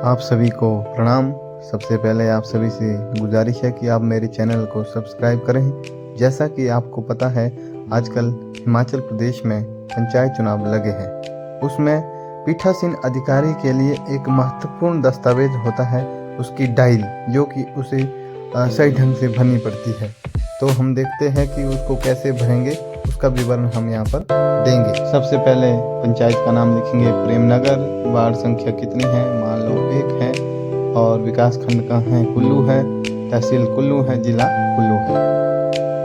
आप सभी को प्रणाम। सबसे पहले आप सभी से गुजारिश है कि आप मेरे चैनल को सब्सक्राइब करें। जैसा कि आपको पता है, आजकल हिमाचल प्रदेश में पंचायत चुनाव लगे हैं। उसमें पीठासीन अधिकारी के लिए एक महत्वपूर्ण दस्तावेज होता है, उसकी डायरी, जो कि उसे सही ढंग से भरनी पड़ती है। तो हम देखते हैं कि उसको कैसे भरेंगे, उसका विवरण हम यहाँ पर देंगे। सबसे पहले पंचायत का नाम लिखेंगे प्रेमनगर, वार्ड संख्या कितनी है, मान लो 1 है, और विकास खंड का है कुल्लू है, तहसील कुल्लू है, जिला कुल्लू है।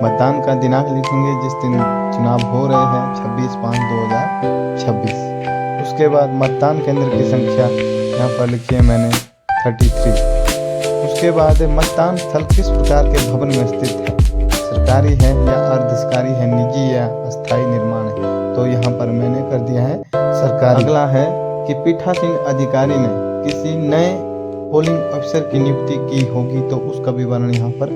मतदान का दिनांक लिखेंगे जिस दिन चुनाव हो रहे हैं, 26/5/2026। उसके बाद मतदान केंद्र की संख्या यहाँ पर लिखी है मैंने 33। उसके बाद मतदान स्थल किस प्रकार के भवन में स्थित है, सरकारी है या अर्ध सरकारी है, निजी या अस्थायी निर्माण है। तो यहाँ पर मैंने कर दिया है सरकारी। अगला है कि पीठासीन अधिकारी ने किसी नए पोलिंग अफसर की नियुक्ति की होगी तो उसका विवरण यहाँ पर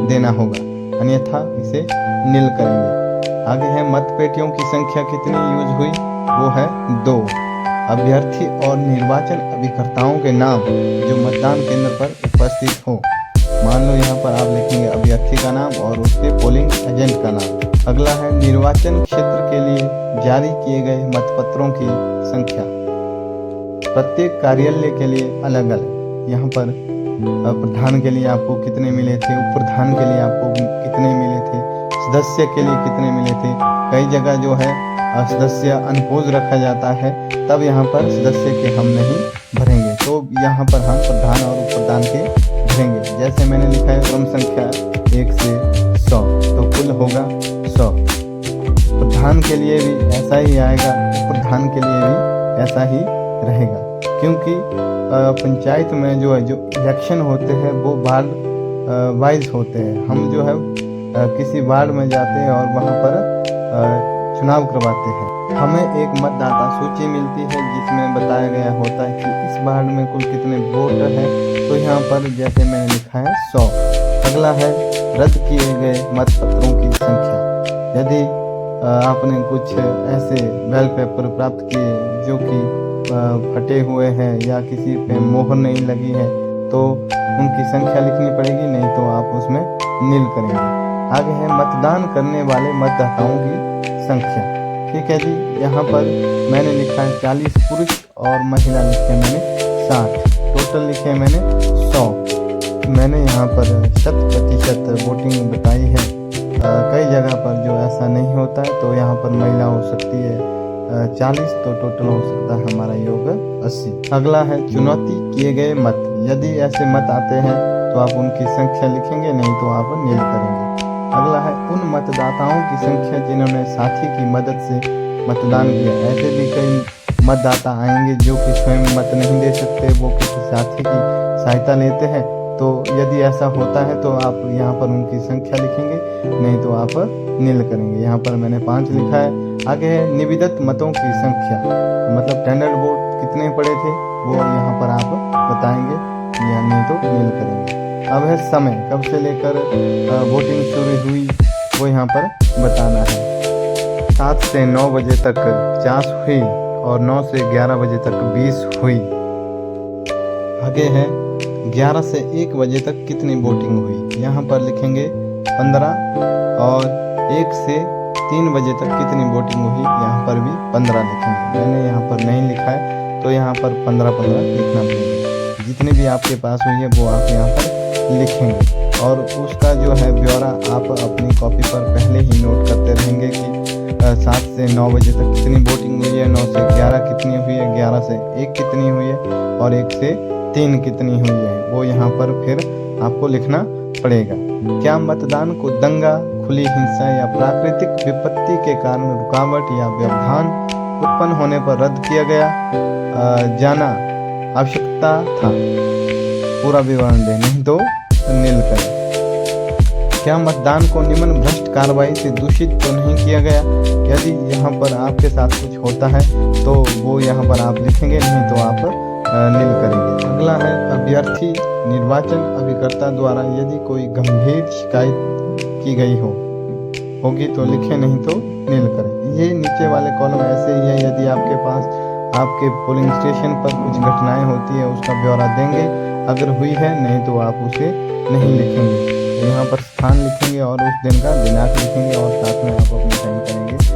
देना होगा, अन्यथा इसे नील करेंगे। आगे है मतपेटियों की संख्या कितनी यूज हुई, वो है 2। अभ्यर्थी और निर्वाचन अभिकर्ताओं के नाम जो मतदान केंद्र पर उपस्थित हो, मान लो यहाँ पर आप लिखेंगे अभ्यर्थी का नाम और उसके पोलिंग एजेंट का नाम। अगला है निर्वाचन क्षेत्र के लिए जारी किए गए मतपत्रों की संख्या, प्रत्येक कार्यालय के लिए अलग अलग। यहाँ पर प्रधान के लिए आपको कितने मिले थे, उप प्रधान के लिए आपको कितने मिले थे, सदस्य के लिए कितने मिले थे। कई जगह जो है सदस्य अनपोज रखा जाता है, तब यहाँ पर सदस्य के हम नहीं भरेंगे, तो यहाँ पर हम प्रधान और उप प्रधान के भरेंगे। जैसे मैंने लिखा है क्रम संख्या 1 से 100, तो कुल होगा 100। प्रधान के लिए भी ऐसा ही आएगा, उप प्रधान के लिए भी ऐसा ही रहेगा, क्योंकि पंचायत में जो इलेक्शन होते हैं वो वार्ड वाइज होते हैं। हम जो है किसी वार्ड में जाते हैं और वहाँ पर चुनाव करवाते हैं। हमें एक मतदाता सूची मिलती है जिसमें बताया गया होता है कि इस वार्ड में कुल कितने वोट हैं, तो यहाँ पर जैसे मैंने लिखा है 100। अगला है रद्द किए गए मतपत्रों की संख्या। यदि आपने कुछ ऐसे बैलेट पेपर प्राप्त किए जो कि फटे हुए हैं या किसी पे मोहर नहीं लगी है, तो उनकी संख्या लिखनी पड़ेगी, नहीं तो आप उसमें नील करेंगे। आगे है मतदान करने वाले मतदाताओं की संख्या। ठीक है जी, यहाँ पर मैंने लिखा है 40 पुरुष और महिला लिखे मैंने 60, टोटल लिखे मैंने 100। मैंने यहाँ पर 100% वोटिंग बताई है। कई जगह पर जो ऐसा नहीं होता है, तो यहाँ पर महिला हो सकती है 40, तो टोटल हो सकता है हमारा योग 80। अगला है चुनौती किए गए मत। यदि ऐसे मत आते हैं तो आप उनकी संख्या लिखेंगे, नहीं तो आप नील करेंगे। अगला है उन मतदाताओं की संख्या जिन्होंने साथी की मदद से मतदान किया। ऐसे भी कई मतदाता आएंगे जो कि स्वयं मत नहीं दे सकते, वो किसी साथी की सहायता लेते हैं, तो यदि ऐसा होता है तो आप यहाँ पर उनकी संख्या लिखेंगे, नहीं तो आप नील करेंगे। यहाँ पर मैंने 5 लिखा है। आगे है निविदत मतों की संख्या, मतलब टेंडर्ड वोट कितने पड़े थे वो यहाँ पर आप बताएंगे, या नहीं तो नील करेंगे। अब है समय, कब से लेकर वोटिंग शुरू हुई वो यहाँ पर बताना है। 7 से 9 बजे तक 50 हुई और 9 से 11 बजे तक 20 हुई। आगे है 11 से 1 बजे तक कितनी वोटिंग हुई, यहाँ पर लिखेंगे 15, और 1 से 3 बजे तक कितनी वोटिंग हुई, यहाँ पर भी 15 लिखेंगे। मैंने यहाँ पर नहीं लिखा है, तो यहाँ पर 15-15 लिखना पड़ेगा। जितनी भी आपके पास हुई है वो आप यहाँ पर लिखेंगे, और उसका जो है ब्यौरा आप अपनी कॉपी पर पहले ही नोट करते रहेंगे कि 7 से 9 बजे तक कितनी वोटिंग हुई है, 9 से 11 कितनी हुई है, 11 से 1 कितनी हुई है, और 1 से 3 कितनी हुई है, वो यहाँ पर फिर आपको लिखना पड़ेगा। क्या मतदान को दंगा, खुली हिंसा या प्राकृतिक विपत्ति के कारण रुकावट या व्यवधान उत्पन्न होने पर रद्द किया जाना आवश्यकता था, पूरा विवरण दें, नहीं तो नील करें। क्या मतदान को निम्न भ्रष्ट कार्रवाई से दूषित तो नहीं किया गया। यदि यहाँ पर आपके साथ कुछ होता है तो वो यहाँ पर आप लिखेंगे, नहीं तो आप नील करेंगे। अगला है अभ्यर्थी निर्वाचन अभिकर्ता द्वारा यदि कोई गंभीर शिकायत की गई होगी तो लिखें, नहीं तो नील करें। ये नीचे वाले कॉलम ऐसे ही है। यदि आपके पास आपके पोलिंग स्टेशन पर कुछ घटनाएं होती है उसका ब्यौरा देंगे। अगर हुई है नहीं तो आप उसे नहीं लिखेंगे। तो यहाँ पर स्थान लिखेंगे और उस दिन का दिनांक लिखेंगे और साथ में आप अपनी साइन करेंगे।